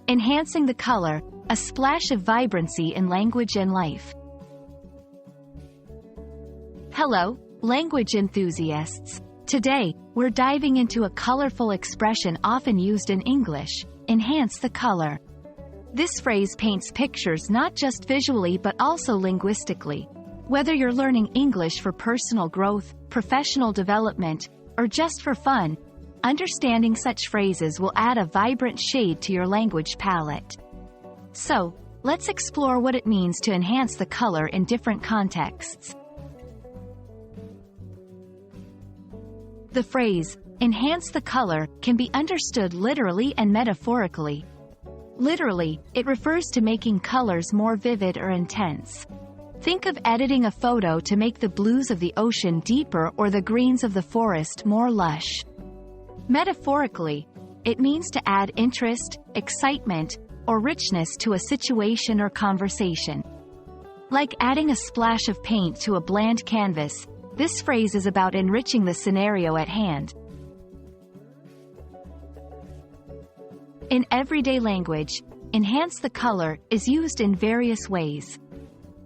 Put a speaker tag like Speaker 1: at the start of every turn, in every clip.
Speaker 1: Enhancing the color, a splash of vibrancy in language and life. Hello, language enthusiasts. Today, we're diving into a colorful expression often used in English: enhance the color. This phrase paints pictures not just visually but also linguistically. Whether you're learning English for personal growth, professional development, or just for fun, understanding such phrases will add a vibrant shade to your language palette. So, let's explore what it means to enhance the color in different contexts. The phrase, enhance the color, can be understood literally and metaphorically. Literally, it refers to making colors more vivid or intense. Think of editing a photo to make the blues of the ocean deeper or the greens of the forest more lush. Metaphorically, it means to add interest, excitement, or richness to a situation or conversation. Like adding a splash of paint to a bland canvas, this phrase is about enriching the scenario at hand. In everyday language, enhance the color is used in various ways.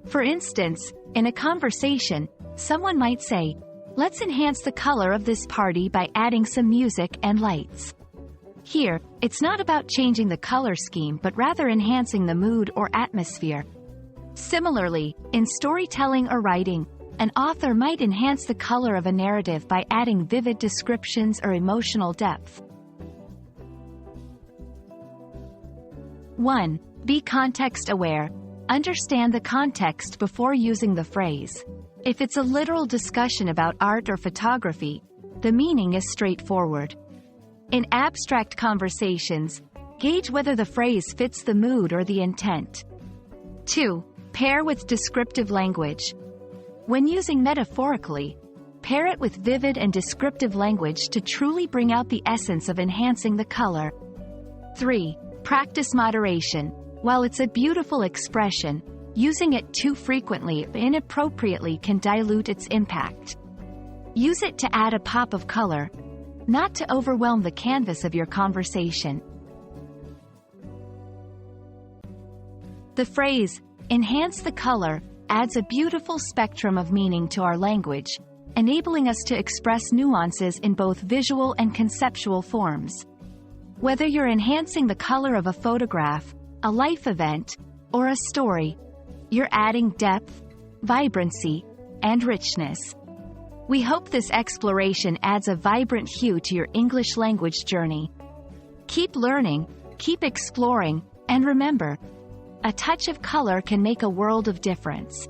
Speaker 1: For instance, in a conversation, someone might say, "Let's enhance the color of this party by adding some music and lights." Here, it's not about changing the color scheme but rather enhancing the mood or atmosphere. Similarly, in storytelling or writing, an author might enhance the color of a narrative by adding vivid descriptions or emotional depth. 1. Be context-aware. Understand the context before using the phrase. If it's a literal discussion about art or photography, the meaning is straightforward. In abstract conversations, gauge whether the phrase fits the mood or the intent. 2. Pair with descriptive language. When using metaphorically, pair it with vivid and descriptive language to truly bring out the essence of enhancing the color. 3. Practice moderation. While it's a beautiful expression, using it too frequently or inappropriately can dilute its impact. Use it to add a pop of color, not to overwhelm the canvas of your conversation. The phrase, enhance the color, adds a beautiful spectrum of meaning to our language, enabling us to express nuances in both visual and conceptual forms. Whether you're enhancing the color of a photograph, a life event, or a story, you're adding depth, vibrancy, and richness. We hope this exploration adds a vibrant hue to your English language journey. Keep learning, keep exploring, and remember, a touch of color can make a world of difference.